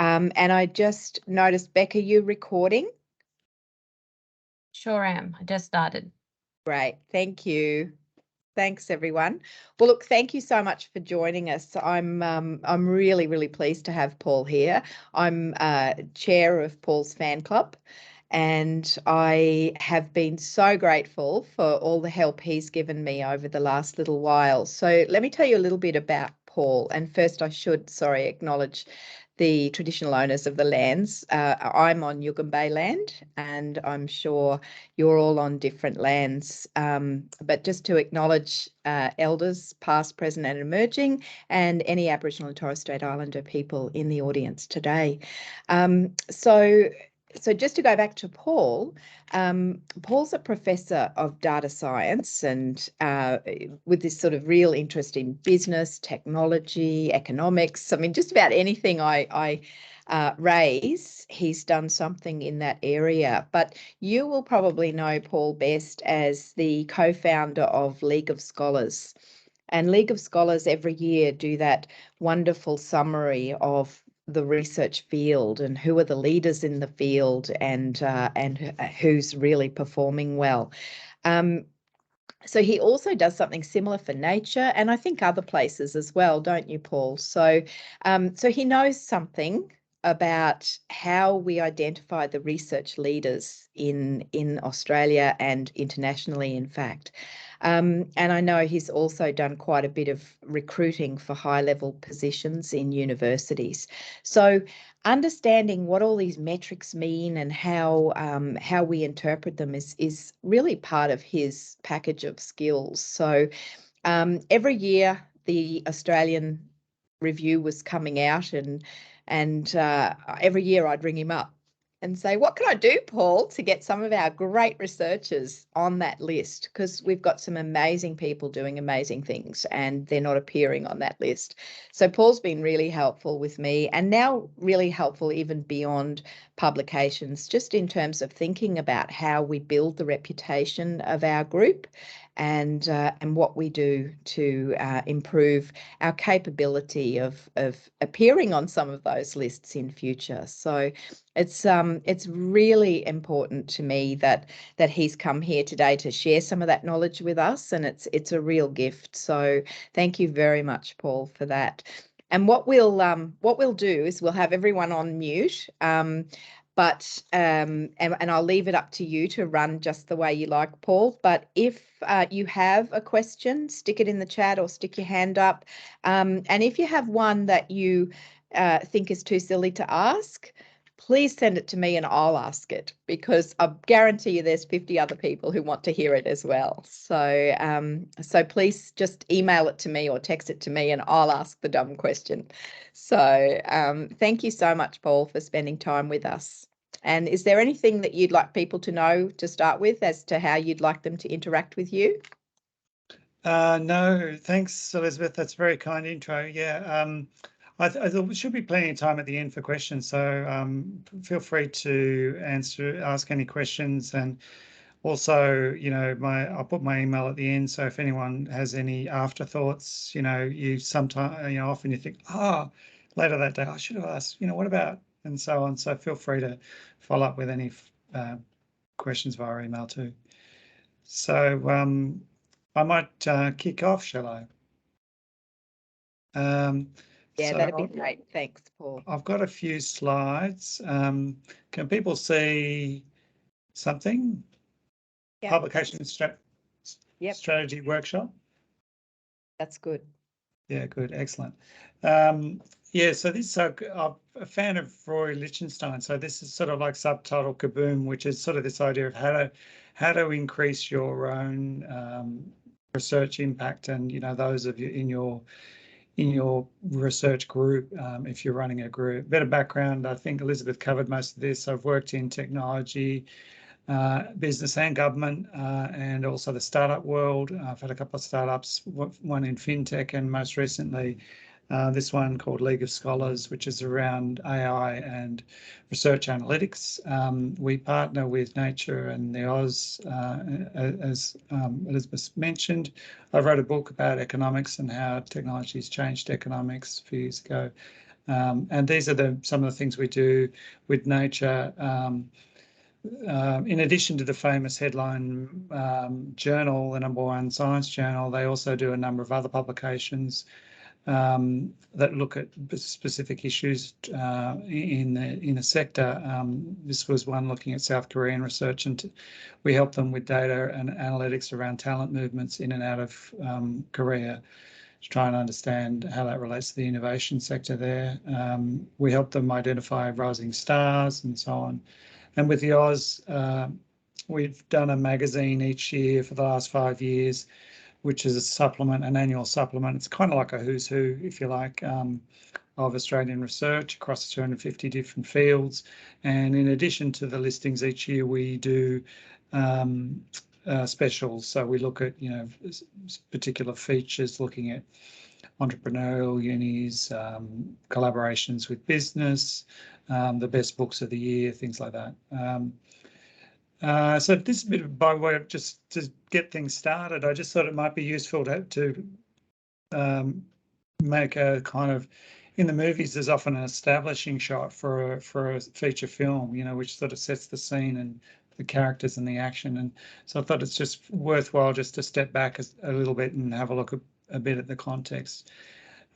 And I just noticed, Becca, you recording? Sure am. I just started. Great, thank you. Thanks, everyone. Well, look, thank you so much for joining us. I'm really, really pleased to have Paul here. I'm chair of Paul's fan club, and I have been so grateful for all the help he's given me over the last little while. So let me tell you a little bit about Paul. And first, I should, acknowledge the traditional owners of the lands. I'm on Yugambeh land, and I'm sure you're all on different lands. But just to acknowledge elders, past, present and emerging, and any Aboriginal and Torres Strait Islander people in the audience today. So just to go back to Paul, Paul's a professor of data science and with this sort of real interest in business, technology, economics. I mean, just about anything I raise, he's done something in that area. But you will probably know Paul best as the co-founder of League of Scholars. And League of Scholars every year do that wonderful summary of the research field and who are the leaders in the field and who's really performing well. So he also does something similar for nature and I think other places as well, don't you, Paul? So he knows something about how we identify the research leaders in Australia and internationally, in fact. And I know he's also done quite a bit of recruiting for high-level positions in universities. So understanding what all these metrics mean and how we interpret them is really part of his package of skills. So every year the Australian review was coming out, and every year I'd ring him up and say, what can I do, Paul, to get some of our great researchers on that list? Because we've got some amazing people doing amazing things and they're not appearing on that list. So Paul's been really helpful with me and now really helpful even beyond publications, just in terms of thinking about how we build the reputation of our group and what we do to improve our capability of appearing on some of those lists in future. So it's really important to me that he's come here today to share some of that knowledge with us, and it's a real gift. So thank you very much, Paul, for that. And what we'll do is we'll have everyone on mute. But and I'll leave it up to you to run just the way you like, Paul. But if you have a question, stick it in the chat or stick your hand up. And if you have one that you think is too silly to ask, please send it to me and I'll ask it, because I guarantee you there's 50 other people who want to hear it as well. So so please just email it to me or text it to me and I'll ask the dumb question. So thank you so much, Paul, for spending time with us. And is there anything that you'd like people to know to start with as to how you'd like them to interact with you? No, thanks, Elizabeth. That's a very kind intro. Yeah, I thought there should be plenty of time at the end for questions, so feel free to ask any questions, and also, you know, I'll put my email at the end. So if anyone has any afterthoughts, you know, often you think, later that day I should have asked, you know, what about, and so on. So feel free to follow up with any questions via email too. So I might kick off, shall I? Yeah, that'd be great. Thanks, Paul. I've got a few slides. Can people see something? Yep. Publication strategy workshop. That's good. Yeah, good, excellent. Yeah, so this, I'm a fan of Roy Lichtenstein. So this is sort of like subtitle Kaboom, which is sort of this idea of how to increase your own research impact, and, you know, those of you in your research group, if you're running a group. Bit of background, I think Elizabeth covered most of this. I've worked in technology, business and government, and also the startup world. I've had a couple of startups, one in fintech, and most recently this one called League of Scholars, which is around AI and research analytics. We partner with Nature and the Oz, as Elizabeth mentioned. I wrote a book about economics and how technology has changed economics a few years ago. And these are some of the things we do with Nature. In addition to the famous headline journal, the #1 science journal, they also do a number of other publications that look at specific issues in the sector. This was one looking at South Korean research, and we help them with data and analytics around talent movements in and out of Korea to try and understand how that relates to the innovation sector there. We help them identify rising stars and so on. And with the Oz, we've done a magazine each year for the last 5 years, which is a supplement, an annual supplement. It's kind of like a who's who, if you like, of Australian research across 250 different fields. And in addition to the listings each year, we do specials. So we look at, particular features, looking at entrepreneurial unis, collaborations with business, the best books of the year, things like that. So this is a bit by way of just to get things started. I just thought it might be useful to make a kind of, in the movies, there's often an establishing shot for a feature film, which sort of sets the scene and the characters and the action. And so I thought it's just worthwhile just to step back a little bit and have a look a bit at the context.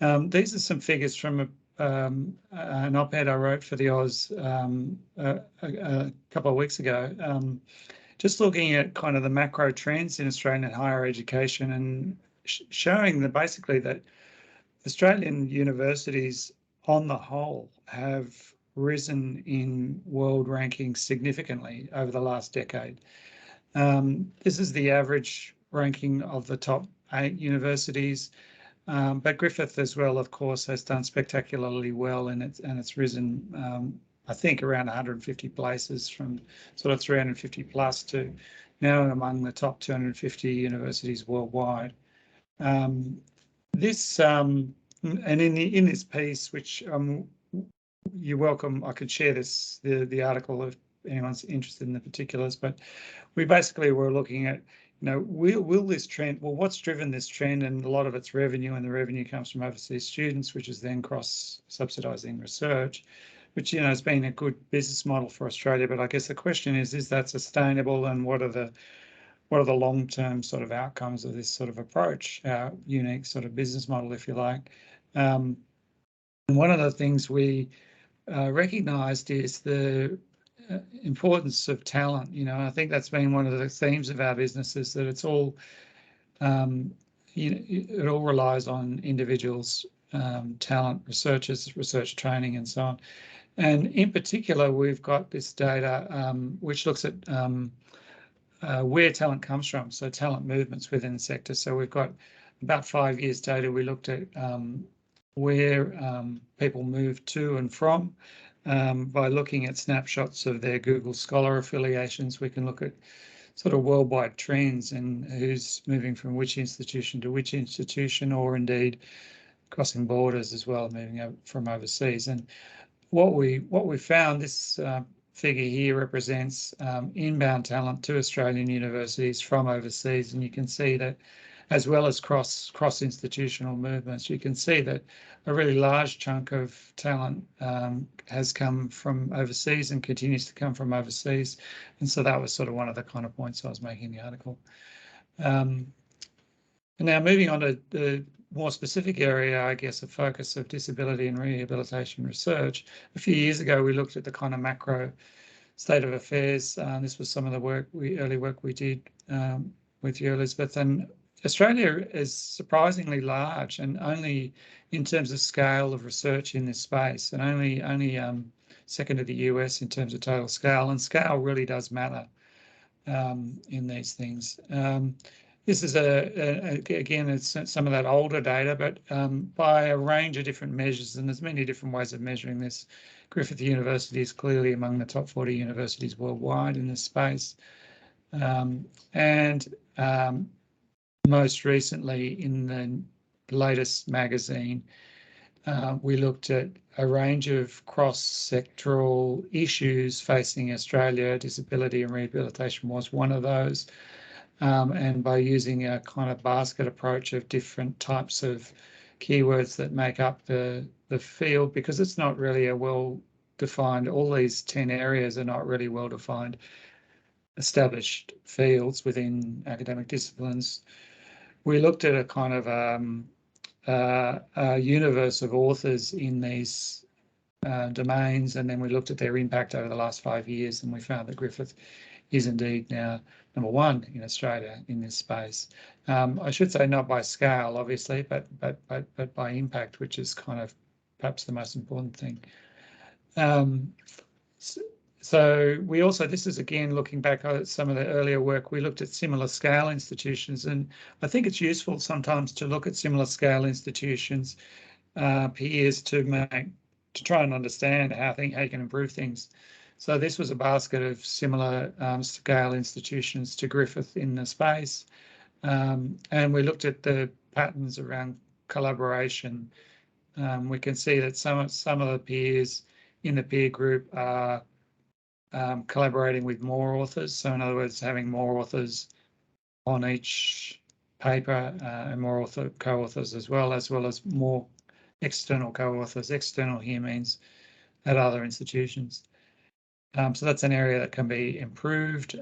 These are some figures from an op-ed I wrote for the Oz a couple of weeks ago, just looking at kind of the macro trends in Australian higher education and showing that basically that Australian universities on the whole have risen in world rankings significantly over the last decade. This is the average ranking of the top 8 universities. But Griffith as well, of course, has done spectacularly well, and it's risen, I think, around 150 places from sort of 350 plus to now among the top 250 universities worldwide. This and in this piece, which you're welcome, I could share the article if anyone's interested in the particulars, but we basically were looking at, will this trend, what's driven this trend? And a lot of it's revenue, and the revenue comes from overseas students, which is then cross-subsidising research, which, has been a good business model for Australia. But I guess the question is that sustainable, and what are the long-term sort of outcomes of this sort of approach, our unique sort of business model, if you like? And one of the things we recognised is the importance of talent. I think that's been one of the themes of our business, is that it's all, it all relies on individuals, talent, researchers, research training, and so on. And in particular, we've got this data which looks at where talent comes from, so talent movements within the sector. So we've got about 5 years data. We looked at where people move to and from. By looking at snapshots of their Google Scholar affiliations, we can look at sort of worldwide trends and who's moving from which institution to which institution, or indeed crossing borders as well, moving from overseas. And what we found, this figure here represents inbound talent to Australian universities from overseas, and you can see that, as well as cross-institutional movements, you can see that a really large chunk of talent has come from overseas and continues to come from overseas. And so that was sort of one of the kind of points I was making in the article. And now moving on to the more specific area, I guess, of focus of disability and rehabilitation research. A few years ago, we looked at the kind of macro state of affairs. This was some of the early work we did with you, Elizabeth. And Australia is surprisingly large, and only in terms of scale of research in this space, and only second to the US in terms of total scale. And scale really does matter in these things. This is again, it's some of that older data, but by a range of different measures, and there's many different ways of measuring this. Griffith University is clearly among the top 40 universities worldwide in this space. Most recently, in the latest magazine, we looked at a range of cross-sectoral issues facing Australia. Disability and rehabilitation was one of those. And by using a kind of basket approach of different types of keywords that make up the field, because it's not really a well-defined, all these 10 areas are not really well-defined established fields within academic disciplines. We looked at a kind of a universe of authors in these domains, and then we looked at their impact over the last 5 years, and we found that Griffith is indeed now number one in Australia in this space. I should say not by scale, obviously, but by impact, which is kind of perhaps the most important thing. So we also, this is again looking back at some of the earlier work, we looked at similar scale institutions, and I think it's useful sometimes to look at similar scale institutions, peers, to try and understand how you can improve things. So this was a basket of similar scale institutions to Griffith in the space, and we looked at the patterns around collaboration. We can see that some of the peers in the peer group are collaborating with more authors. So in other words, having more authors on each paper and more co-authors as well as more external co-authors. External here means at other institutions. So that's an area that can be improved.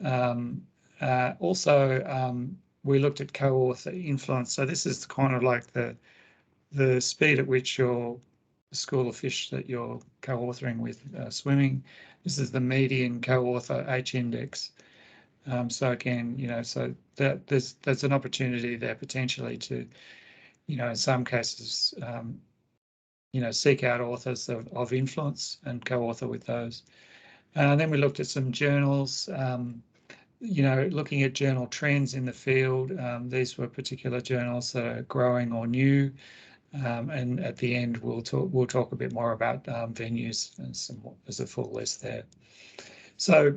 Also, we looked at co-author influence. So this is kind of like the speed at which your school of fish that you're co-authoring with swimming. This is the median co-author H index. So again, so there's an opportunity there potentially to, in some cases, seek out authors of influence and co-author with those. Then we looked at some journals, looking at journal trends in the field. These were particular journals that are growing or new. And at the end, we'll talk a bit more about venues, and there's a full list there. So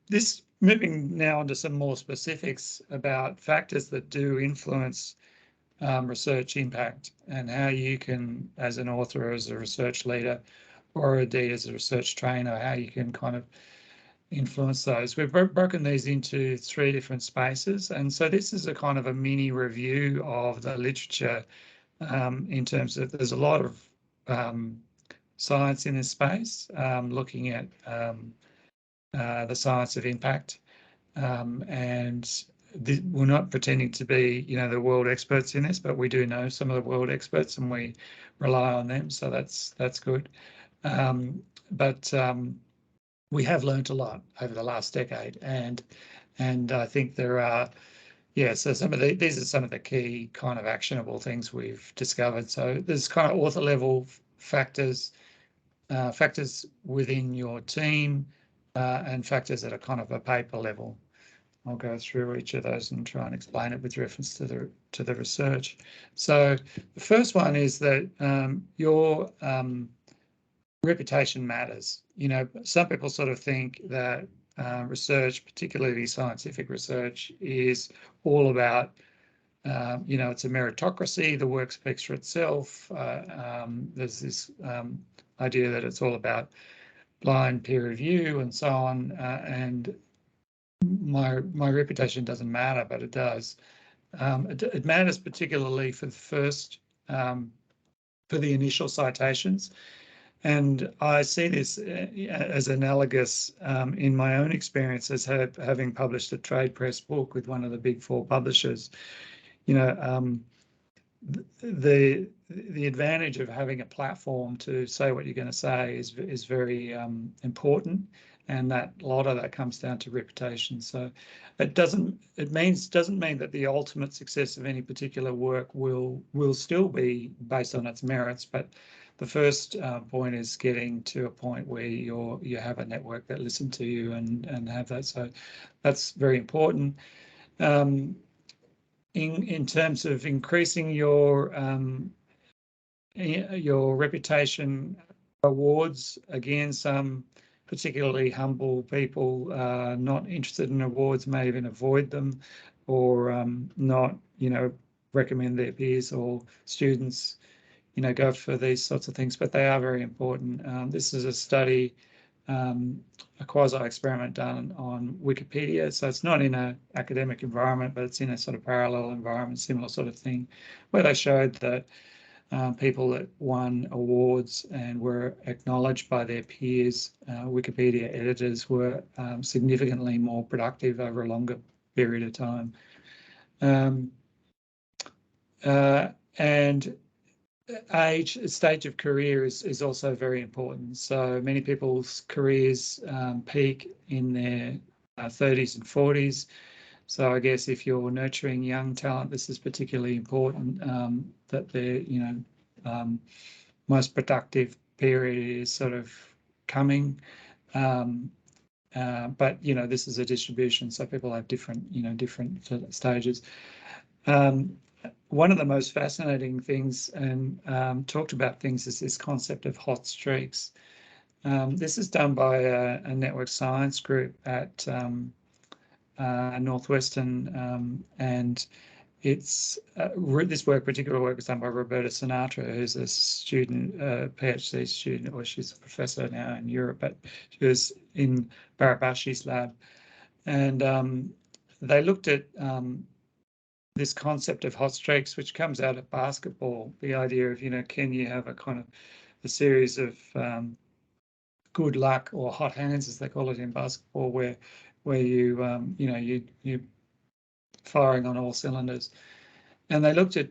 this, moving now onto some more specifics about factors that do influence research impact, and how you can, as an author, as a research leader, or indeed as a research trainer, how you can kind of influence those. We've broken these into 3 different spaces, and so this is a kind of a mini review of the literature. In terms of, there's a lot of science in this space, looking at the science of impact, and we're not pretending to be, the world experts in this, but we do know some of the world experts, and we rely on them, so that's good. But we have learned a lot over the last decade, and I think there are. Yeah, so these are some of the key kind of actionable things we've discovered. So there's kind of author level factors, factors within your team, and factors at a kind of a paper level. I'll go through each of those and try and explain it with reference to the research. So the first one is that your reputation matters. Some people sort of think that research, particularly scientific research, is all about, it's a meritocracy, the work speaks for itself. There's this idea that it's all about blind peer review and so on, and my reputation doesn't matter, but it does. It matters particularly for the first, for the initial citations. And I see this as analogous in my own experience as having published a trade press book with one of the big 4 publishers. The advantage of having a platform to say what you're going to say is very important, and that a lot of that comes down to reputation. So it doesn't mean that the ultimate success of any particular work will still be based on its merits, but the first point is getting to a point where you have a network that listen to you and have that. So that's very important. In terms of increasing your reputation, awards, again, some particularly humble people not interested in awards may even avoid them, or not recommend their peers or students go for these sorts of things, but they are very important. This is a study, a quasi-experiment done on Wikipedia. So it's not in an academic environment, but it's in a sort of parallel environment, similar sort of thing, where they showed that people that won awards and were acknowledged by their peers, Wikipedia editors, were significantly more productive over a longer period of time. And stage of career is also very important. So many people's careers peak in their 30s and 40s. So I guess if you're nurturing young talent, this is particularly important, that their most productive period is sort of coming. But this is a distribution, so people have different stages. One of the most fascinating things and talked about things is this concept of hot streaks. This is done by a network science group at Northwestern, and it's this particular work was done by Roberta Sinatra, who's a student, PhD student, or she's a professor now in Europe, but she was in Barabashi's lab, and they looked at this concept of hot streaks, which comes out of basketball. The idea of can you have a kind of a series of good luck or hot hands, as they call it in basketball, where you're firing on all cylinders. And they looked at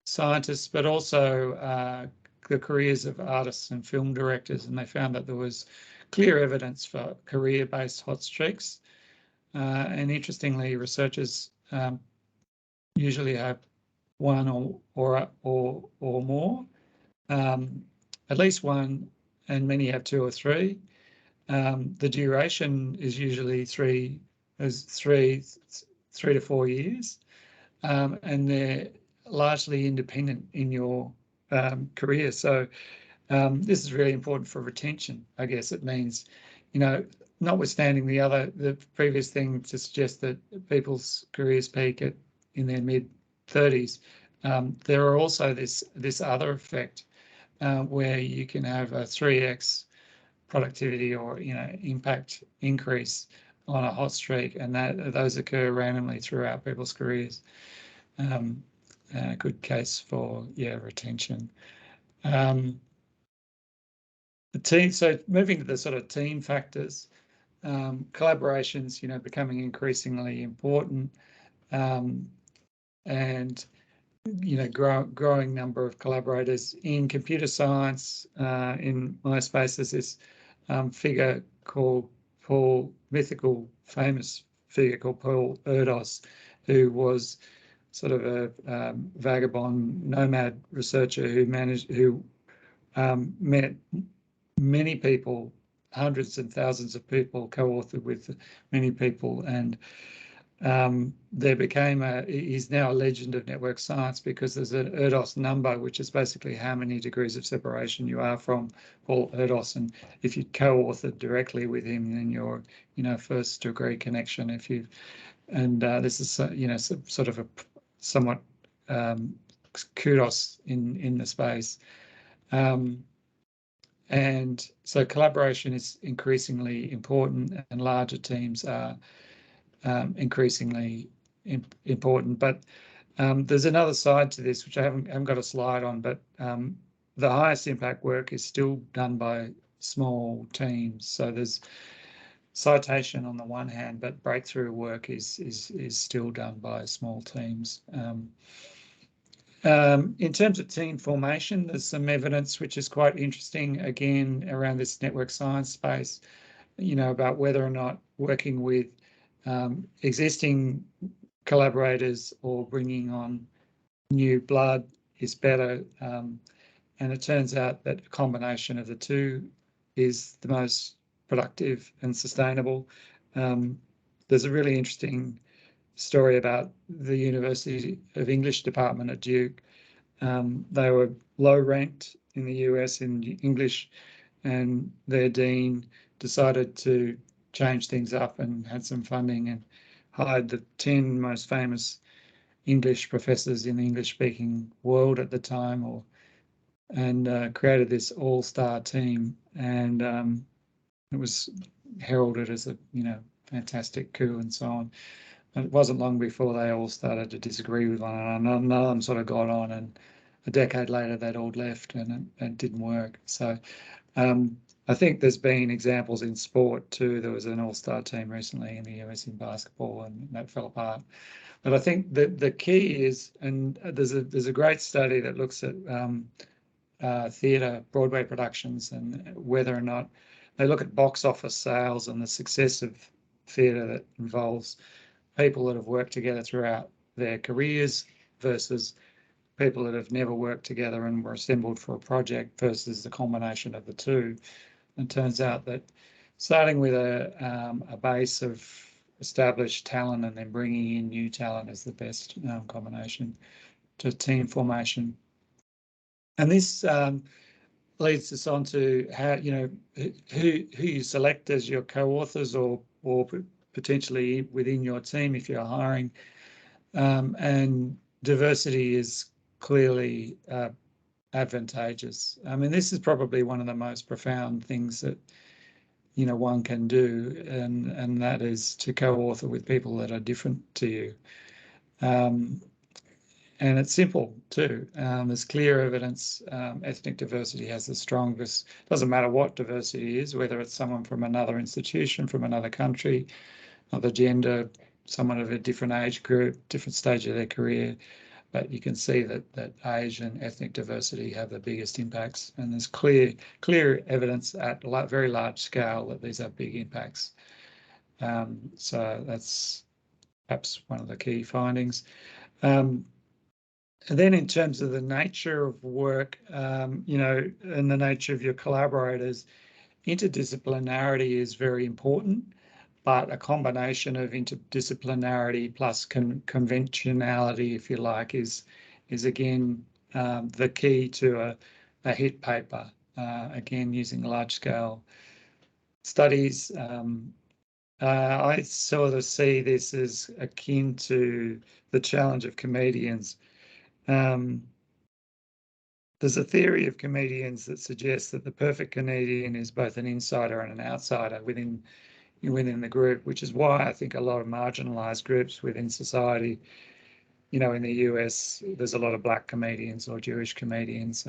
scientists, but also the careers of artists and film directors, and they found that there was clear evidence for career-based hot streaks. And interestingly, researchers usually have one or more, at least one, and many have two or three. The duration is usually 3 to 4 years, and they're largely independent in your career. So this is really important for retention. I guess it means, notwithstanding the previous thing to suggest that people's careers peak in their mid-30s, there are also this other effect where you can have a 3x productivity or impact increase on a hot streak, and those occur randomly throughout people's careers. A good case for retention. The team. So moving to the sort of team factors, collaborations, becoming increasingly important, and growing number of collaborators in computer science. In my space, there's this figure called mythical, famous figure called Paul Erdos, who was sort of a vagabond nomad researcher who met many people, hundreds and thousands of people, co-authored with many people, and there became he's now a legend of network science because there's an Erdos number, which is basically how many degrees of separation you are from Paul Erdos, and if you co-authored directly with him, then you're first degree connection. This is sort of a somewhat kudos in the space. And so collaboration is increasingly important, and larger teams are increasingly important. But there's another side to this, which I haven't got a slide on, but the highest impact work is still done by small teams. So there's citation on the one hand, but breakthrough work is still done by small teams. In terms of team formation, there's some evidence which is quite interesting, again, around this network science space, about whether or not working with existing collaborators or bringing on new blood is better. And it turns out that a combination of the two is the most productive and sustainable. There's a really interesting story about the University of English department at Duke. They were low ranked in the US in English, and their dean decided to change things up and had some funding and hired the 10 most famous English professors in the English-speaking world at the time, and created this all-star team, and it was heralded as a fantastic coup and so on. And it wasn't long before they all started to disagree with one another. None of them sort of got on, and a decade later they'd all left and it didn't work. So I think there's been examples in sport too. There was an all-star team recently in the US in basketball, and that fell apart. But I think that the key is, and there's a great study that looks at theatre, Broadway productions, and whether or not they look at box office sales and the success of theatre that involves people that have worked together throughout their careers versus people that have never worked together and were assembled for a project versus the combination of the two. And it turns out that starting with a base of established talent and then bringing in new talent is the best combination to team formation. And this leads us on to how, who you select as your co-authors or potentially within your team if you're hiring. And diversity is clearly advantageous. I mean, this is probably one of the most profound things that one can do, and that is to co-author with people that are different to you. And it's simple too. There's clear evidence ethnic diversity has the strongest, doesn't matter what diversity is, whether it's someone from another institution, from another country, other gender, someone of a different age group, different stage of their career. But you can see that age and ethnic diversity have the biggest impacts, and there's clear evidence at very large scale that these have big impacts. So that's perhaps one of the key findings. And then in terms of the nature of work, and the nature of your collaborators, interdisciplinarity is very important, but a combination of interdisciplinarity plus conventionality, if you like, is again the key to a hit paper. Again, using large-scale studies, I sort of see this as akin to the challenge of comedians. There's a theory of comedians that suggests that the perfect comedian is both an insider and an outsider within the group, which is why I think a lot of marginalized groups within society, in the US, there's a lot of Black comedians or Jewish comedians,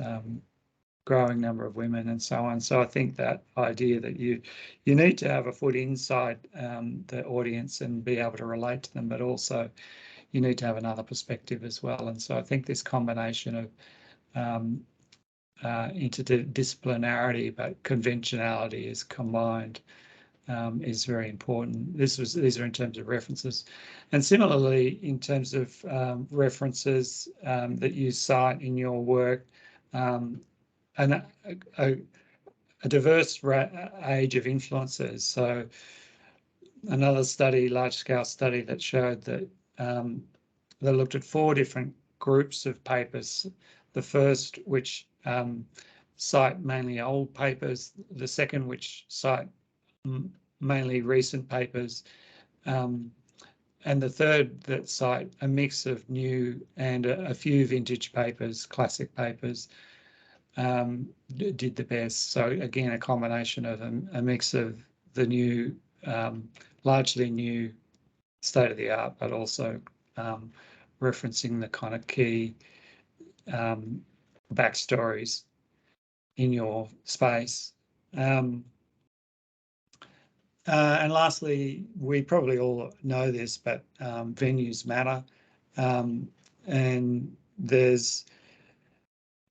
growing number of women and so on. So I think that idea that you need to have a foot inside the audience and be able to relate to them, but also you need to have another perspective as well. And so I think this combination of interdisciplinarity but conventionality is combined is very important. These are in terms of references, and similarly in terms of references that you cite in your work, and a diverse age of influences. So another study, large-scale study, that showed that they looked at 4 different groups of papers. The first, which cite mainly old papers, the second, which cite mainly recent papers, and the third that cite a mix of new and a few vintage papers, classic papers, did the best. So again, a combination of a mix of the new, largely new, state-of-the-art, but also referencing the kind of key backstories in your space. And lastly, we probably all know this, but venues matter. And there's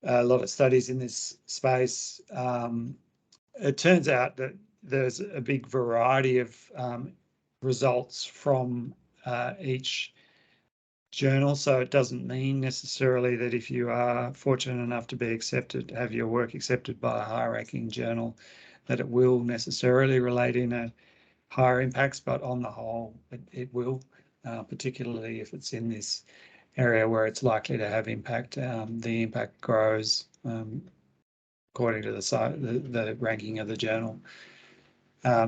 a lot of studies in this space. It turns out that there's a big variety of results from each journal. So it doesn't mean necessarily that if you are fortunate enough to be accepted, have your work accepted by a high-ranking journal, that it will necessarily relate in a higher impacts, but on the whole, it will, particularly if it's in this area where it's likely to have impact. The impact grows according to the ranking of the journal.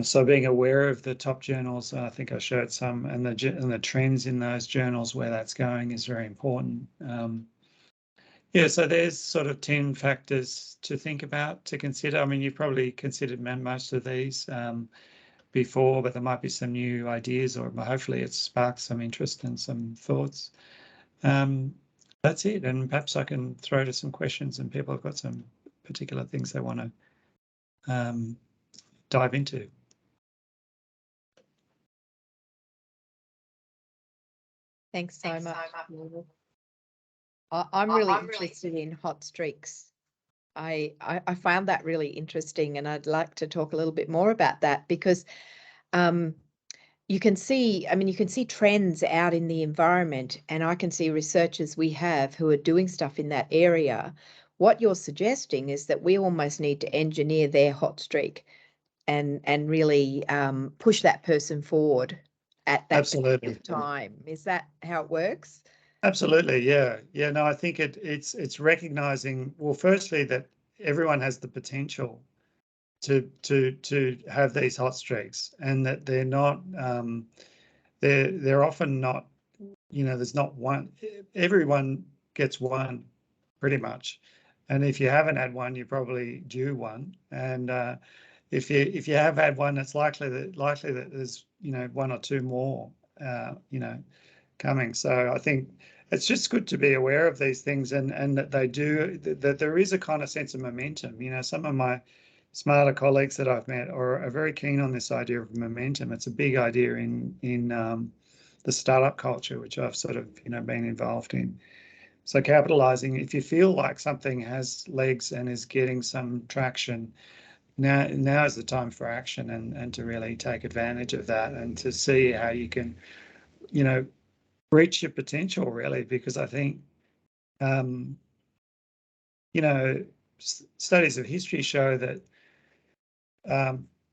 So being aware of the top journals, I think I showed some, and the trends in those journals where that's going is very important. Yeah, so there's sort of 10 factors to think about, to consider. I mean, you've probably considered most of these before, but there might be some new ideas, or hopefully it sparks some interest and some thoughts. that's it. And perhaps I can throw to some questions, and people have got some particular things they want to dive into. Thanks so much. I'm really interested in hot streaks. I found that really interesting, and I'd like to talk a little bit more about that, because you can see, I mean, you can see trends out in the environment, and I can see researchers we have who are doing stuff in that area. What you're suggesting is that we almost need to engineer their hot streak and really push that person forward at that Absolutely time. Is that how it works? Absolutely, yeah. No, I think it's recognizing, well, firstly, that everyone has the potential to have these hot streaks, and that they're not they're often not, there's not one. Everyone gets one, pretty much, and if you haven't had one, you're probably due one. And if you have had one, it's likely that there's one or two more coming. So I think it's just good to be aware of these things, and that that there is a kind of sense of momentum. Some of my smarter colleagues that I've met are very keen on this idea of momentum. It's a big idea in the startup culture, which I've sort of been involved in. So capitalizing, if you feel like something has legs and is getting some traction, now is the time for action, and to really take advantage of that, and to see how you can reach your potential, really, because I think studies of history show that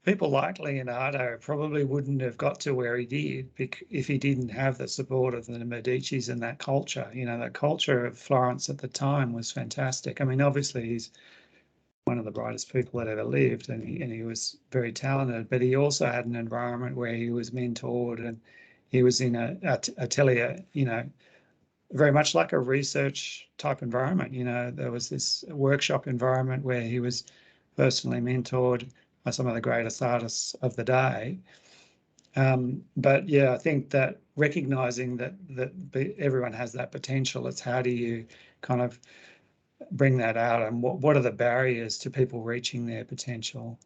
people like Leonardo probably wouldn't have got to where he did if he didn't have the support of the Medicis and that culture. That culture of Florence at the time was fantastic. I mean, obviously he's one of the brightest people that ever lived, and he was very talented, but he also had an environment where he was mentored, and he was in a atelier, very much like a research type environment. There was this workshop environment where he was personally mentored by some of the greatest artists of the day. But yeah, I think that recognizing that everyone has that potential, it's how do you kind of bring that out, and what are the barriers to people reaching their potential?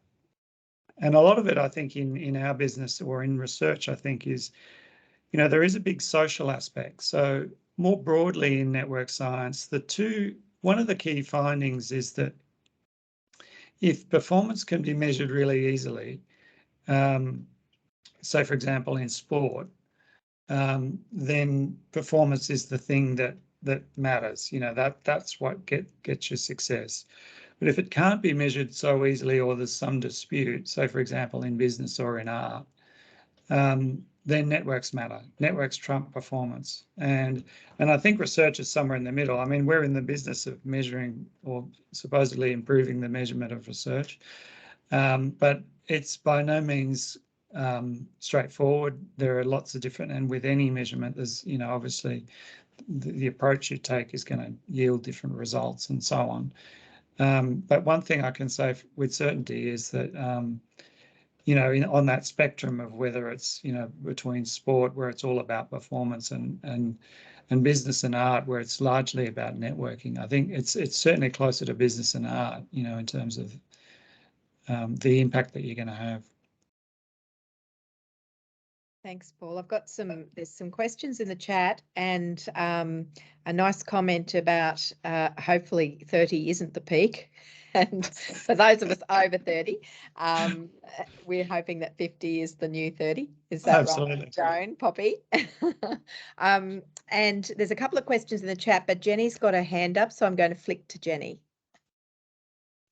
And a lot of it, I think, in our business or in research, I think is, there is a big social aspect. So more broadly in network science, one of the key findings is that if performance can be measured really easily, so for example in sport, then performance is the thing that matters. That's what gets you success. But if it can't be measured so easily, or there's some dispute, so for example in business or in art, then networks matter. Networks trump performance. And I think research is somewhere in the middle. I mean, we're in the business of measuring, or supposedly improving, the measurement of research, but it's by no means straightforward. There are lots of different, and with any measurement, there's, obviously the approach you take is going to yield different results and so on. But one thing I can say with certainty is that, on that spectrum of whether it's, between sport, where it's all about performance, and business and art, where it's largely about networking, I think it's certainly closer to business and art, in terms of the impact that you're going to have. Thanks, Paul. There's some questions in the chat, and a nice comment about hopefully 30 isn't the peak. And for those of us over 30, we're hoping that 50 is the new 30. Is that Absolutely right, Joan, Poppy? And there's a couple of questions in the chat, but Jenny's got her hand up, so I'm going to flick to Jenny.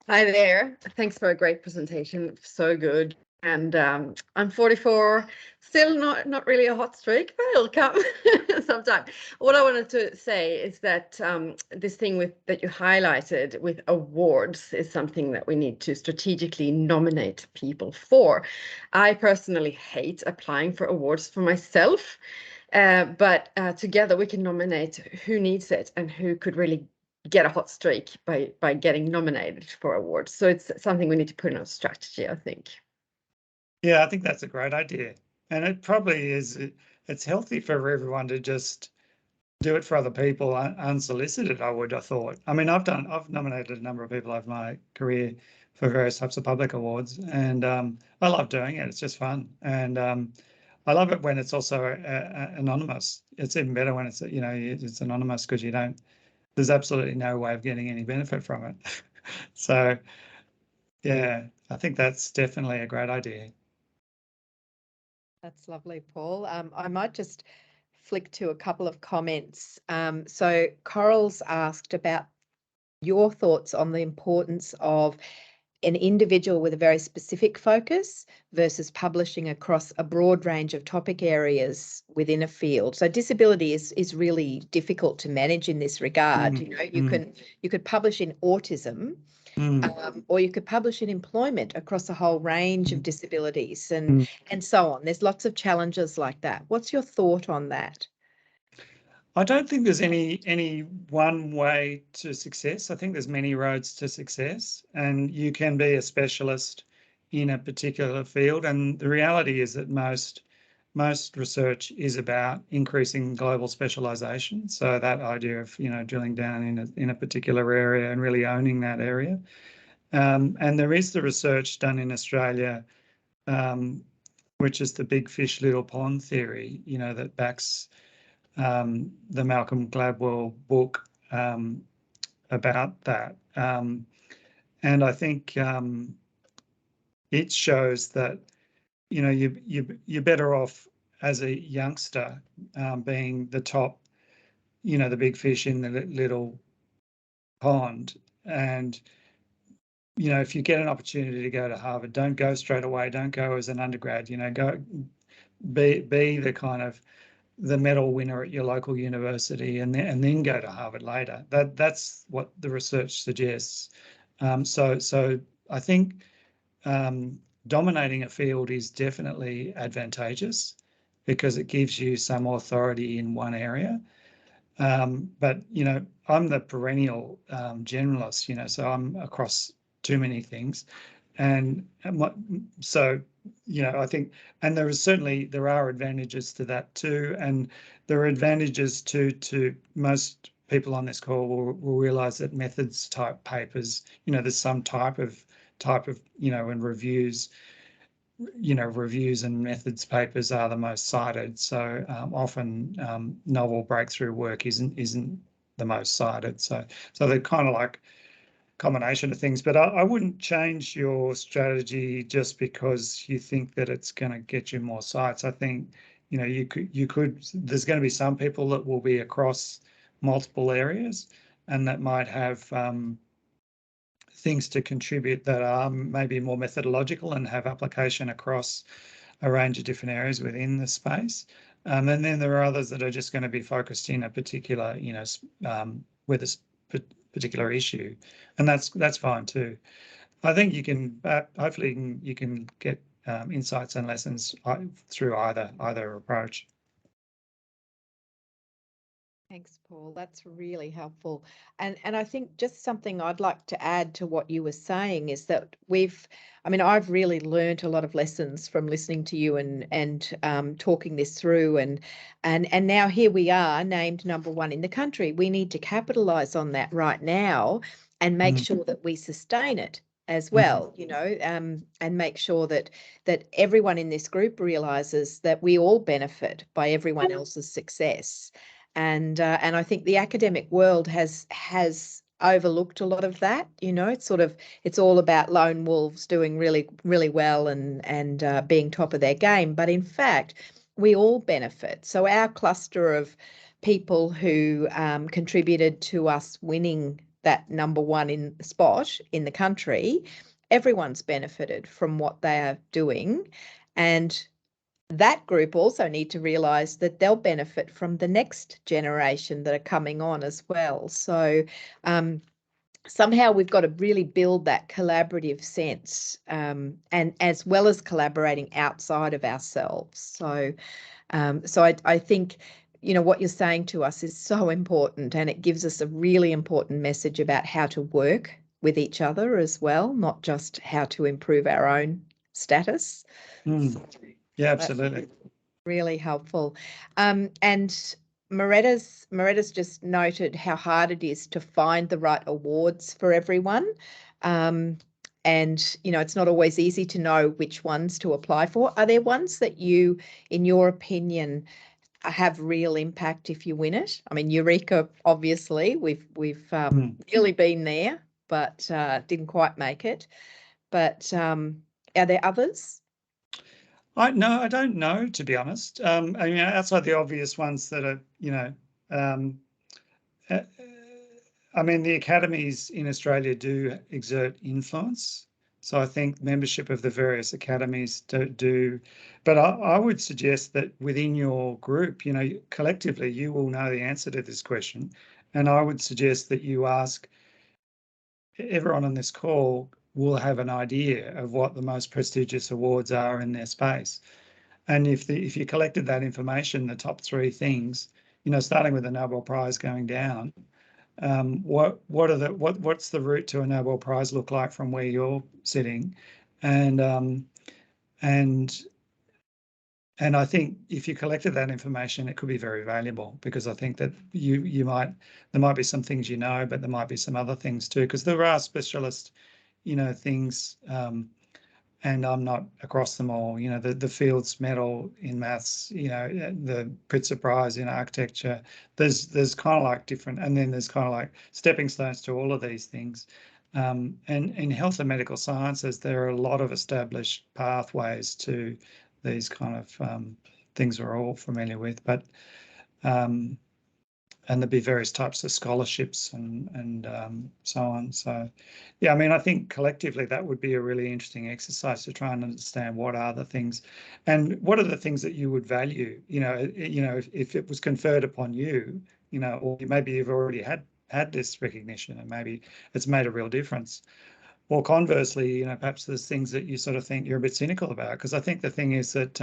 Hi there. Thanks for a great presentation. So good. And I'm 44, still not really a hot streak, but it'll come sometime. What I wanted to say is that this thing that you highlighted with awards is something that we need to strategically nominate people for. I personally hate applying for awards for myself, but together we can nominate who needs it and who could really get a hot streak by getting nominated for awards. So it's something we need to put in our strategy, I think. Yeah, I think that's a great idea. And it probably is, it's healthy for everyone to just do it for other people unsolicited, I would have thought. I mean, I've nominated a number of people over my career for various types of public awards, and I love doing it. It's just fun, and I love it when it's also anonymous. It's even better when it's, you know, it's anonymous, because there's absolutely no way of getting any benefit from it. So yeah, I think that's definitely a great idea. That's lovely, Paul. I might just flick to a couple of comments. So Coral's asked about your thoughts on the importance of an individual with a very specific focus versus publishing across a broad range of topic areas within a field. So disability is really difficult to manage in this regard. You know, you could publish in autism, or you could publish in employment across a whole range of disabilities and so on. There's lots of challenges like that. What's your thought on that? I don't think there's any one way to success. I think there's many roads to success, and you can be a specialist in a particular field. And the reality is that most research is about increasing global specialisation. So that idea of, you know, drilling down in a particular area and really owning that area. And there is the research done in Australia, which is the big fish, little pond theory, you know, that backs the Malcolm Gladwell book about that. And I think it shows that, you know, you're better off as a youngster being the top, you know, the big fish in the little pond. And, you know, if you get an opportunity to go to Harvard, don't go straight away. Don't go as an undergrad, you know, go be the kind of the medal winner at your local university, and then go to Harvard later. That's what the research suggests. So I think dominating a field is definitely advantageous because it gives you some authority in one area. But, you know, I'm the perennial generalist, you know, so I'm across too many things. And so, you know, I think, and there are advantages to that too. And there are advantages to most people on this call will realize that methods type papers, you know, there's some type of, you know, and reviews and methods papers are the most cited. So often novel breakthrough work isn't the most cited. So they're kind of like combination of things, but I wouldn't change your strategy just because you think that it's going to get you more sites. I think, you know, you could, there's going to be some people that will be across multiple areas and that might have things to contribute that are maybe more methodological and have application across a range of different areas within the space. And then there are others that are just going to be focused in a particular, you know, with a particular issue, and that's fine too. I think you can hopefully you can get insights and lessons through either approach. Thanks, Paul. That's really helpful. And I think just something I'd like to add to what you were saying is that I've really learned a lot of lessons from listening to you and talking this through, and now here we are named #1 in the country. We need to capitalise on that right now and make sure that we sustain it as well, you know, and make sure that everyone in this group realises that we all benefit by everyone else's success. And I think the academic world has overlooked a lot of that. You know, it's all about lone wolves doing really, really well and being top of their game. But in fact, we all benefit. So our cluster of people who contributed to us winning that #1 in spot in the country, everyone's benefited from what they are doing. And that group also need to realise that they'll benefit from the next generation that are coming on as well. So somehow we've got to really build that collaborative sense, and as well as collaborating outside of ourselves. So I think, you know, what you're saying to us is so important, and it gives us a really important message about how to work with each other as well, not just how to improve our own status. Yeah, absolutely. Really helpful. And Moretta's just noted how hard it is to find the right awards for everyone. And, it's not always easy to know which ones to apply for. Are there ones that you, in your opinion, have real impact if you win it? I mean, Eureka, obviously, we've really been there, but didn't quite make it. But are there others? I don't know, to be honest. I mean, outside the obvious ones that are, I mean, the academies in Australia do exert influence. So I think membership of the various academies do. But I would suggest that within your group, collectively, you will know the answer to this question. And I would suggest that you ask everyone on this call will have an idea of what the most prestigious awards are in their space. And if you collected that information, the top three things, starting with the Nobel Prize going down, what's the route to a Nobel Prize look like from where you're sitting, and I think if you collected that information, it could be very valuable, because I think that there might be some things but there might be some other things too, because there are specialist things, and I'm not across them all. The Fields Medal in maths, the Pritzker Prize in architecture. There's kind of like different, and then there's kind of like stepping stones to all of these things. And in health and medical sciences, there are a lot of established pathways to these kind of things we're all familiar with, but and there'd be various types of scholarships and so on. So, yeah, I mean, I think collectively that would be a really interesting exercise to try and understand what are the things, and what are the things that you would value. If it was conferred upon you, or maybe you've already had this recognition and maybe it's made a real difference. Or conversely, perhaps there's things that you sort of think you're a bit cynical about, because I think the thing is that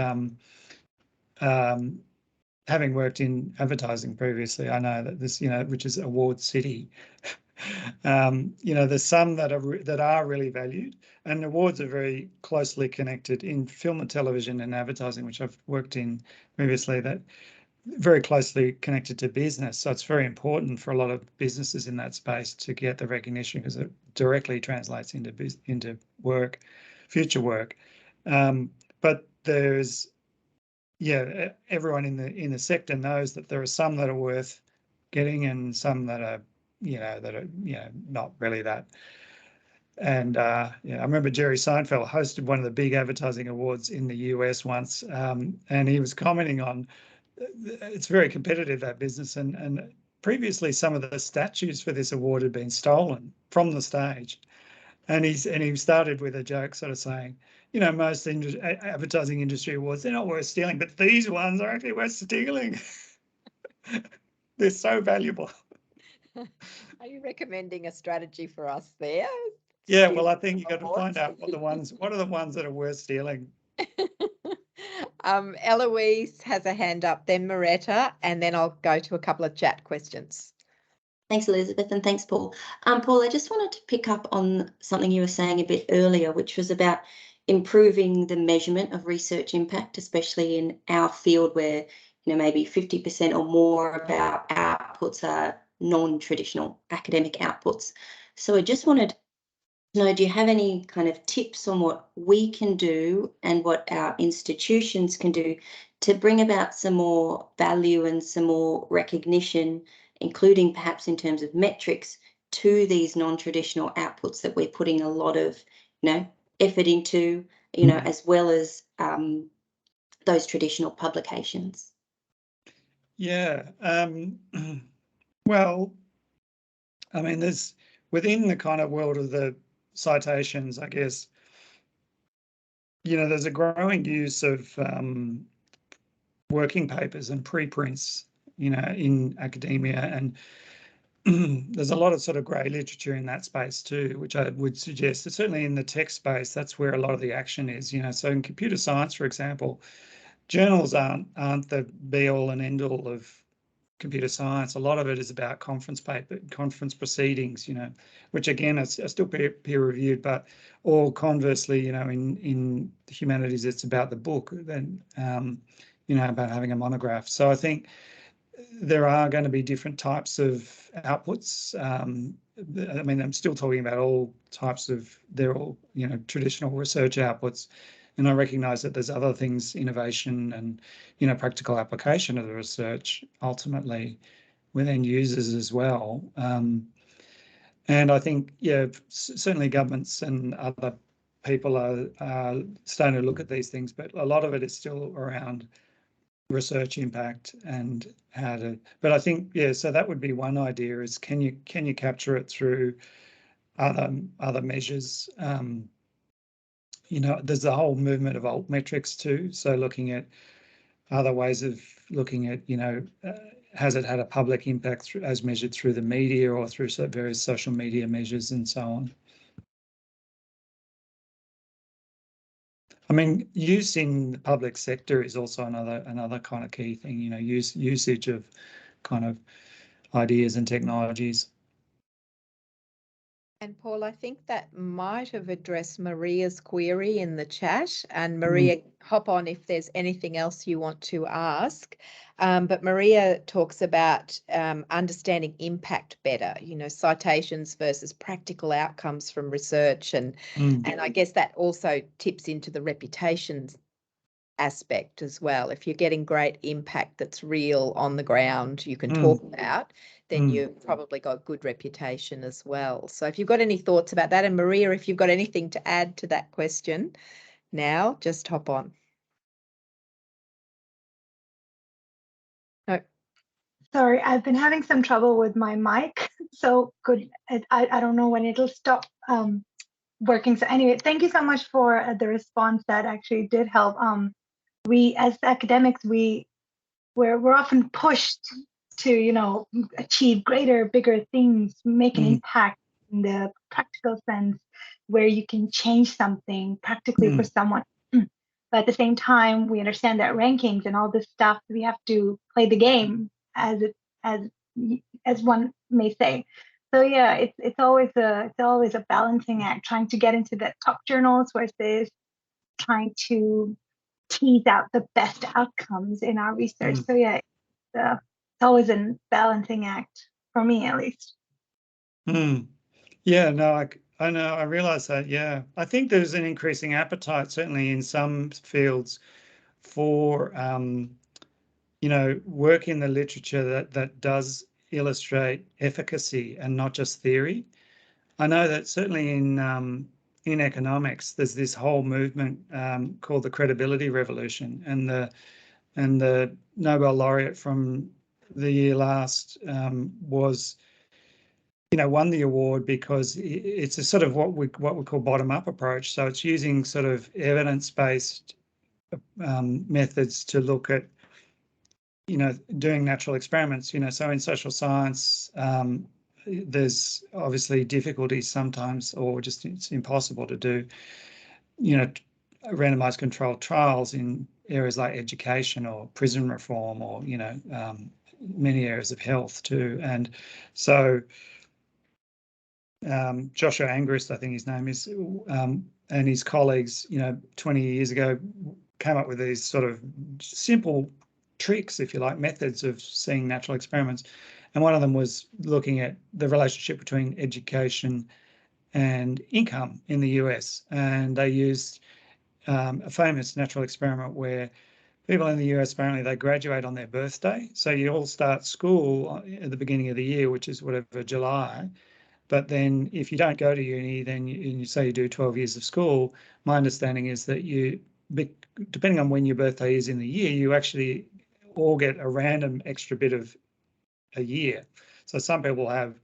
having worked in advertising previously, I know that this, which is award city, there's some that are really valued, and awards are very closely connected in film and television and advertising, which I've worked in previously, that very closely connected to business. So it's very important for a lot of businesses in that space to get the recognition, because it directly translates into work, future work. But there's, everyone in the sector knows that there are some that are worth getting and some that are, not really that. And I remember Jerry Seinfeld hosted one of the big advertising awards in the US once, and he was commenting on it's very competitive, that business, and previously some of the statues for this award had been stolen from the stage, and he started with a joke, sort of saying, most advertising industry awards, they're not worth stealing, but these ones are actually worth stealing. They're so valuable. Are you recommending a strategy for us there? Yeah, well, I think you've got to find out what are the ones that are worth stealing. Eloise has a hand up, then Moretta, and then I'll go to a couple of chat questions. Thanks, Elizabeth, and thanks, Paul. Paul, I just wanted to pick up on something you were saying a bit earlier, which was about improving the measurement of research impact, especially in our field where, maybe 50% or more of our outputs are non-traditional academic outputs. So I just wanted to know, do you have any kind of tips on what we can do and what our institutions can do to bring about some more value and some more recognition, including perhaps in terms of metrics, to these non-traditional outputs that we're putting a lot of, effort into, as well as those traditional publications? Yeah. Well, I mean, there's within the kind of world of the citations, I guess, there's a growing use of working papers and preprints, in academia, and there's a lot of sort of grey literature in that space too, which I would suggest that certainly in the tech space, that's where a lot of the action is. So in computer science, for example, journals aren't the be all and end all of computer science. A lot of it is about conference proceedings, which again are still peer reviewed, but or conversely, in the humanities, it's about the book, then, about having a monograph. So I think there are going to be different types of outputs. I mean, I'm still talking about all types of, they're all, you know, traditional research outputs. And I recognise that there's other things, innovation and, you know, practical application of the research ultimately with end users as well. And I think, yeah, certainly governments and other people are starting to look at these things, but a lot of it is still around research impact and how to, but I think, yeah, so that would be one idea, is can you capture it through other measures? You know, there's the whole movement of altmetrics too, so looking at other ways of looking at, you know, has it had a public impact as measured through the media or through various social media measures and so on. I mean, use in the public sector is also another kind of key thing, you know, usage of kind of ideas and technologies. And Paul, I think that might have addressed Maria's query in the chat. And Maria, hop on if there's anything else you want to ask. But Maria talks about understanding impact better, you know, citations versus practical outcomes from research. And I guess that also tips into the reputations aspect as well. If you're getting great impact that's real on the ground, you can talk about, then you've probably got good reputation as well. So if you've got any thoughts about that, and Maria, if you've got anything to add to that question now, just hop on. No. Sorry, I've been having some trouble with my mic, so I don't know when it'll stop working. So anyway, thank you so much for the response. That actually did help. We as academics, we're often pushed to, you know, achieve greater, bigger things, make an impact in the practical sense, where you can change something practically for someone. But at the same time, we understand that rankings and all this stuff, we have to play the game, as one may say. So yeah, it's always a balancing act, trying to get into the top journals versus trying to tease out the best outcomes in our research. So yeah, it's always a balancing act for me, at least. Yeah, no, I know, I realise that. Yeah, I think there's an increasing appetite, certainly in some fields, for you know, work in the literature that does illustrate efficacy and not just theory. I know that certainly in economics, there's this whole movement called the credibility revolution, and the Nobel laureate from the year last was, you know, won the award because it's a sort of what we call bottom-up approach. So it's using sort of evidence-based methods to look at, you know, doing natural experiments. You know, so in social science, there's obviously difficulties sometimes, or just it's impossible to do, you know, randomized controlled trials in areas like education or prison reform, or, you know, many areas of health too. And so Joshua Angrist, I think his name is, and his colleagues, you know, 20 years ago came up with these sort of simple tricks, if you like, methods of seeing natural experiments. And one of them was looking at the relationship between education and income in the US. And they used a famous natural experiment where people in the US, apparently they graduate on their birthday. So you all start school at the beginning of the year, which is whatever, July. But then if you don't go to uni, then you say you do 12 years of school, my understanding is that you, depending on when your birthday is in the year, you actually all get a random extra bit of a year. So some people have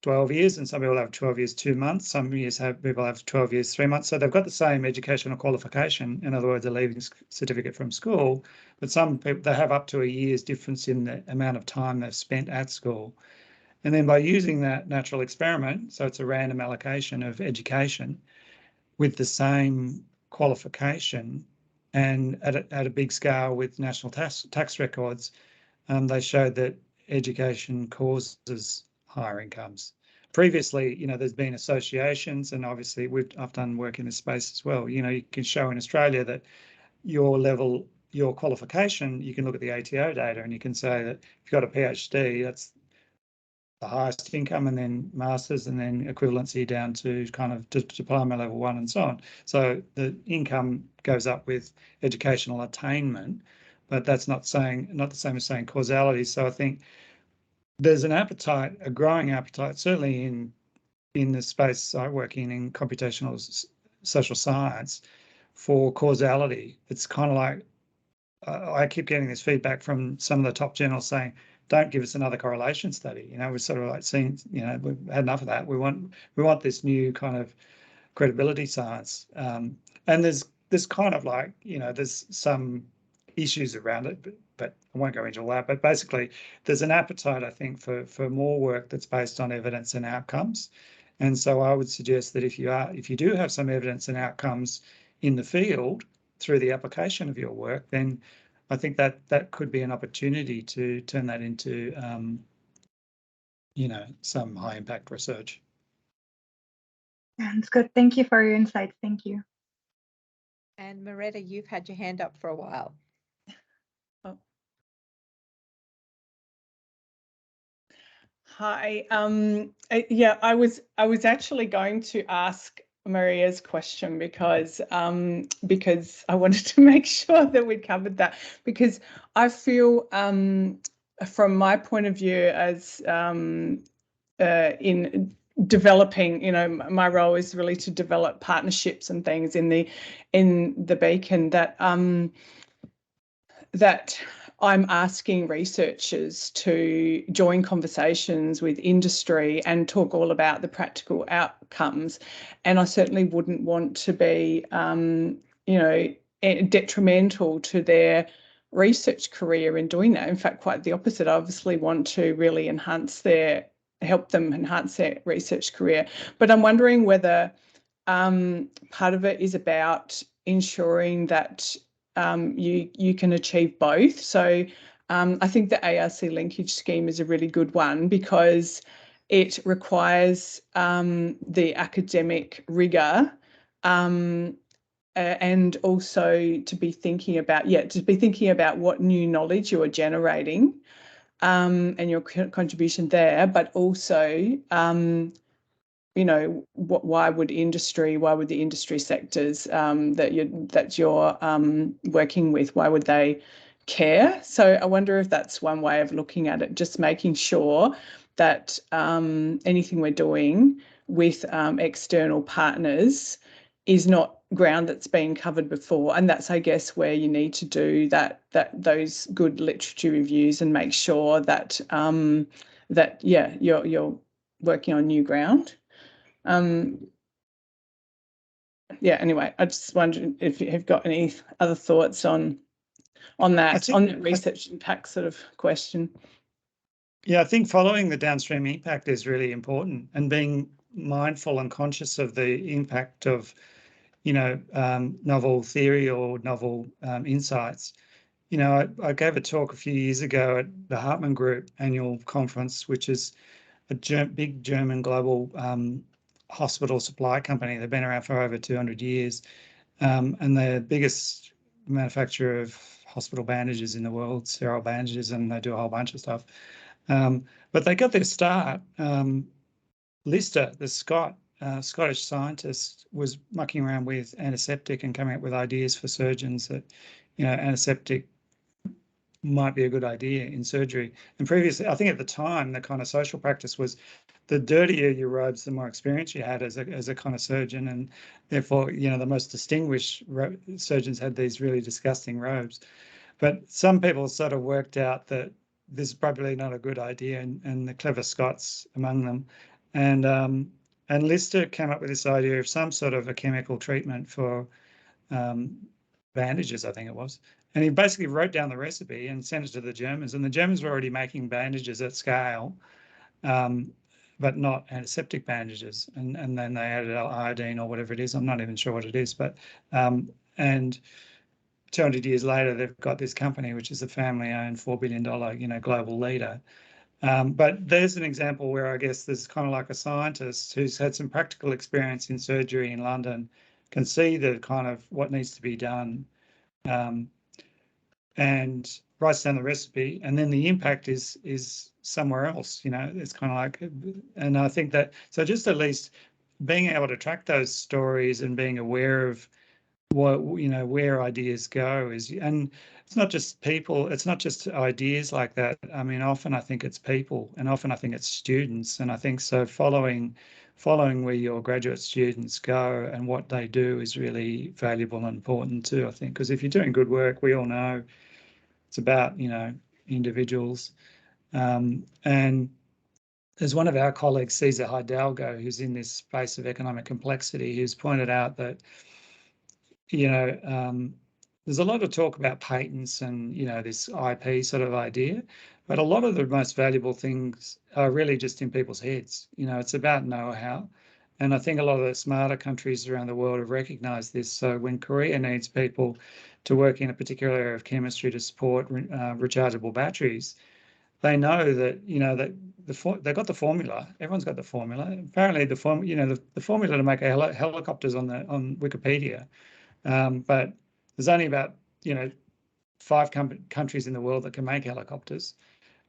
12 years and some people have 12 years, 2 months. Some people have 12 years, 3 months. So they've got the same educational qualification, in other words, a leaving certificate from school, but some people, they have up to a year's difference in the amount of time they've spent at school. And then by using that natural experiment, so it's a random allocation of education with the same qualification and at a big scale with national tax records, they showed that education causes higher incomes. Previously, you know, there's been associations, and obviously I've done work in this space as well. You know, you can show in Australia that your level your qualification, you can look at the ATO data and you can say that if you've got a PhD, that's the highest income, and then masters, and then equivalency down to kind of diploma level 1 and so on. So the income goes up with educational attainment, but that's not the same as saying causality. So I think there's an appetite, a growing appetite, certainly in the space I work in computational social science, for causality. It's kind of like I keep getting this feedback from some of the top journals saying, don't give us another correlation study. You know, we're sort of like seeing, you know, we've had enough of that. We want this new kind of credibility science. And there's kind of like, you know, there's some issues around it, but I won't go into all that. But basically, there's an appetite, I think, for more work that's based on evidence and outcomes. And so I would suggest that if you do have some evidence and outcomes in the field through the application of your work, then I think that could be an opportunity to turn that into, you know, some high impact research. That's good. Thank you for your insights. Thank you. And Moretta, you've had your hand up for a while. Oh. Hi. Yeah, I was actually going to ask Maria's question because I wanted to make sure that we'd covered that, because I feel from my point of view as in developing, you know, my role is really to develop partnerships and things in the Beacon, that that I'm asking researchers to join conversations with industry and talk all about the practical outcomes. And I certainly wouldn't want to be, you know, detrimental to their research career in doing that. In fact, quite the opposite. I obviously want to really help them enhance their research career. But I'm wondering whether part of it is about ensuring that you can achieve both. So I think the ARC linkage scheme is a really good one, because it requires the academic rigour and also to be thinking about what new knowledge you are generating and your contribution there, but also you know, why would the industry sectors that you're working with, why would they care? So I wonder if that's one way of looking at it, just making sure that anything we're doing with external partners is not ground that's been covered before. And that's, I guess, where you need to do those good literature reviews and make sure that you're working on new ground. Yeah, anyway, I just wondered if you've got any other thoughts on that, on the research impact sort of question. Yeah, I think following the downstream impact is really important, and being mindful and conscious of the impact of, you know, novel theory or novel insights. You know, I gave a talk a few years ago at the Hartman Group annual conference, which is a big German global hospital supply company. They've been around for over 200 years, and they're the biggest manufacturer of hospital bandages in the world, sterile bandages, and they do a whole bunch of stuff. But they got their start. Lister, the Scottish scientist, was mucking around with antiseptic and coming up with ideas for surgeons that, you know, antiseptic might be a good idea in surgery. And previously, I think at the time, the kind of social practice was the dirtier your robes, the more experience you had as a kind of surgeon, and therefore, you know, the most distinguished surgeons had these really disgusting robes. But some people sort of worked out that this is probably not a good idea, and the clever Scots among them, and Lister came up with this idea of some sort of a chemical treatment for bandages, I think it was. And he basically wrote down the recipe and sent it to the Germans, and the Germans were already making bandages at scale, but not antiseptic bandages. And then they added iodine or whatever it is. I'm not even sure what it is, but and 200 years later, they've got this company, which is a family-owned $4 billion, you know, global leader. But there's an example where I guess there's kind of like a scientist who's had some practical experience in surgery in London, can see the kind of what needs to be done, and writes down the recipe, and then the impact is somewhere else. It's kind of like, and I think that, so just at least being able to track those stories and being aware of what, where ideas go is, and it's not just people, it's not just ideas like that. I mean, often I think it's people, and often I think it's students, and I think so following where your graduate students go and what they do is really valuable and important too, I think, because if you're doing good work, we all know it's about, individuals. And there's one of our colleagues, Cesar Hidalgo, who's in this space of economic complexity, who's pointed out that, there's a lot of talk about patents and, this IP sort of idea, but a lot of the most valuable things are really just in people's heads. It's about know-how. And I think a lot of the smarter countries around the world have recognised this. So when Korea needs people to work in a particular area of chemistry to support rechargeable batteries, they know that, that they've got the formula. Everyone's got the formula. Apparently, the formula to make helicopters on Wikipedia, but there's only about 5 countries in the world that can make helicopters.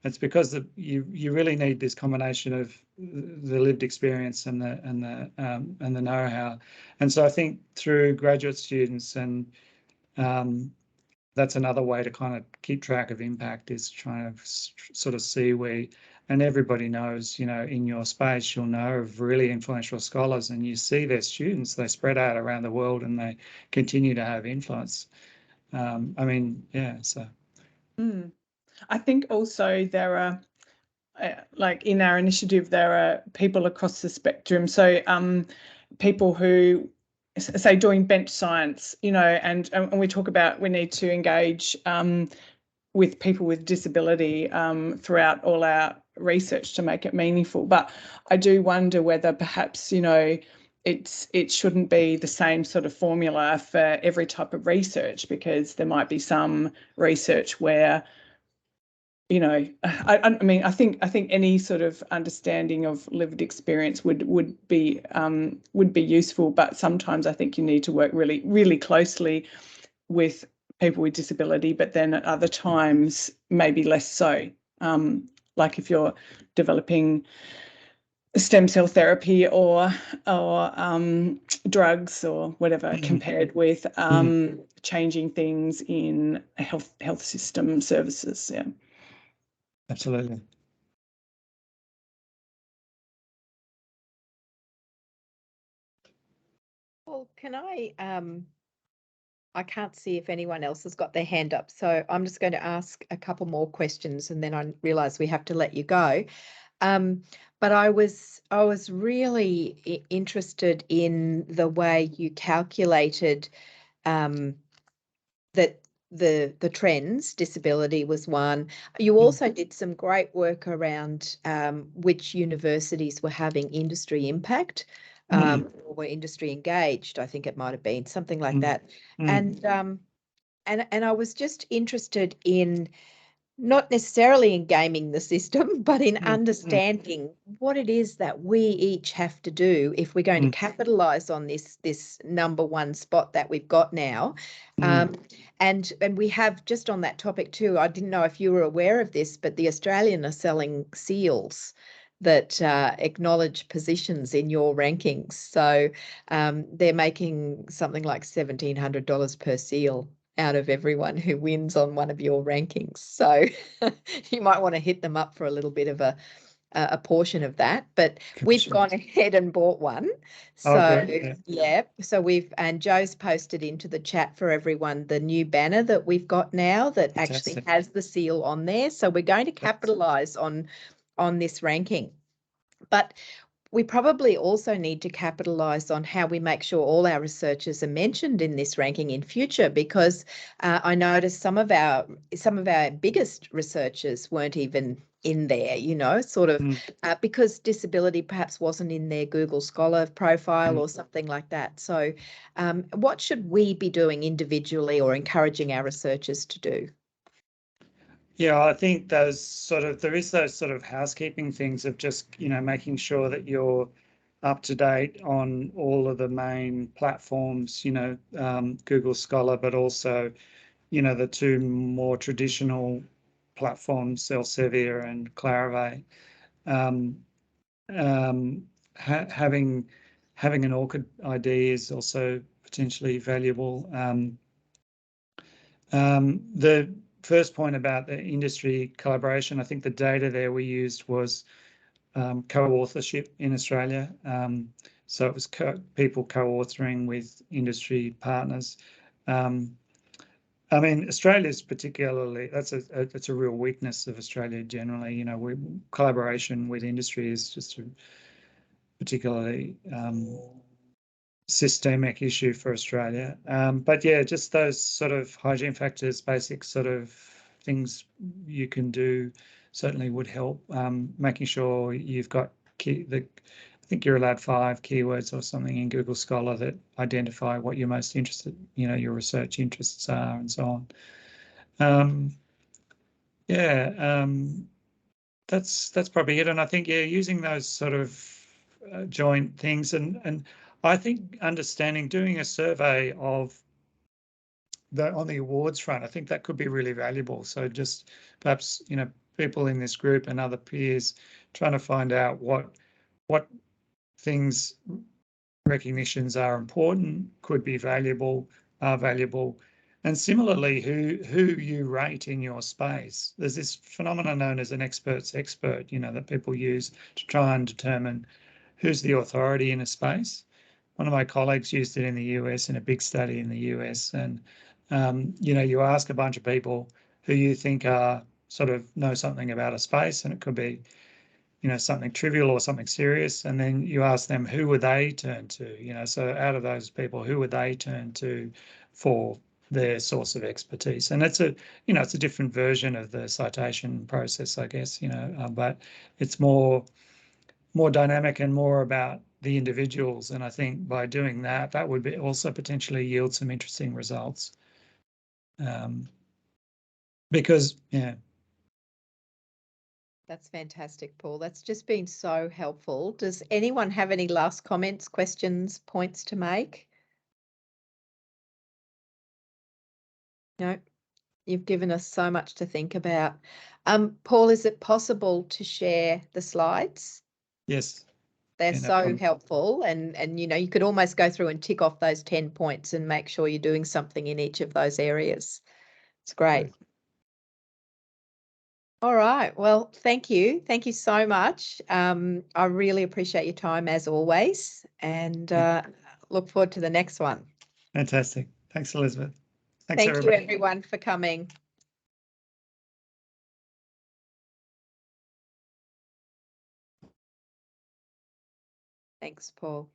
It's because you really need this combination of the lived experience and the know-how. And so I think through graduate students, and that's another way to kind of keep track of impact, is trying to sort of see where, and everybody knows, in your space, you'll know of really influential scholars, and you see their students, they spread out around the world and they continue to have influence. I mean, yeah, so. I think also there are, like in our initiative, there are people across the spectrum. So people who, say, doing bench science, and we talk about we need to engage with people with disability throughout all our research to make it meaningful. But I do wonder whether perhaps, it shouldn't be the same sort of formula for every type of research, because there might be some research where, I mean, I think any sort of understanding of lived experience would be useful, but sometimes I think you need to work really, really closely with people with disability, but then at other times maybe less so. Like if you're developing stem cell therapy or drugs or whatever, compared with changing things in health system services. Yeah. Absolutely. Well, can I can't see if anyone else has got their hand up, so I'm just going to ask a couple more questions, and then I realise we have to let you go. But I was really interested in the way you calculated that the trends. Disability was one. You also did some great work around which universities were having industry impact, or were industry engaged. I think it might have been something like that. And I was just interested in, not necessarily in gaming the system, but in understanding what it is that we each have to do if we're going to capitalise on this number one spot that we've got now. And we have, just on that topic too, I didn't know if you were aware of this, but the Australian are selling seals that acknowledge positions in your rankings. So they're making something like $1,700 per seal out of everyone who wins on one of your rankings. So you might want to hit them up for a little bit of a portion of that, but we've gone ahead and bought one. So yeah, so and Joe's posted into the chat for everyone the new banner that we've got now that actually has the seal on there. So we're going to capitalize on this ranking. But we probably also need to capitalise on how we make sure all our researchers are mentioned in this ranking in future, because I noticed some of our biggest researchers weren't even in there, because disability perhaps wasn't in their Google Scholar profile or something like that. So what should we be doing individually or encouraging our researchers to do? Yeah, I think there is those sort of housekeeping things of just, making sure that you're up to date on all of the main platforms, Google Scholar, but also the two more traditional platforms, Elsevier and Clarivate. Having an ORCID ID is also potentially valuable. The first point about the industry collaboration, I think the data there we used was co-authorship in Australia. So it was people co-authoring with industry partners. I mean, Australia's particularly, that's a real weakness of Australia generally. Collaboration with industry is just a particularly systemic issue for Australia. But yeah, just those sort of hygiene factors, basic sort of things you can do certainly would help. Making sure you've got I think you're allowed 5 keywords or something in Google Scholar that identify what you're most interested, your research interests are, and so on. That's probably it. And I think, using those sort of joint things, and I think doing a survey of on the awards front, I think that could be really valuable. So just perhaps, people in this group and other peers trying to find out what things, recognitions are important, could be valuable, are valuable. And similarly, who you rate in your space. There's this phenomenon known as an expert's expert, that people use to try and determine who's the authority in a space. One of my colleagues used it in the US, in a big study in the US. And, you ask a bunch of people who you think know something about a space, and it could be, something trivial or something serious. And then you ask them, who would they turn to? So out of those people, who would they turn to for their source of expertise? And it's a different version of the citation process, I guess, but it's more dynamic and more about the individuals. And I think by doing that would be also potentially yield some interesting results. Because, yeah. That's fantastic, Paul. That's just been so helpful. Does anyone have any last comments, questions, points to make? No, you've given us so much to think about. Paul, is it possible to share the slides? Yes. They're no so problem. helpful, and you could almost go through and tick off those 10 points and make sure you're doing something in each of those areas. It's great. Great. All right. Well, thank you. Thank you so much. I really appreciate your time as always, and look forward to the next one. Fantastic. Thanks, Elizabeth. Thanks, Thank everybody. you, everyone, for coming. Thanks, Paul.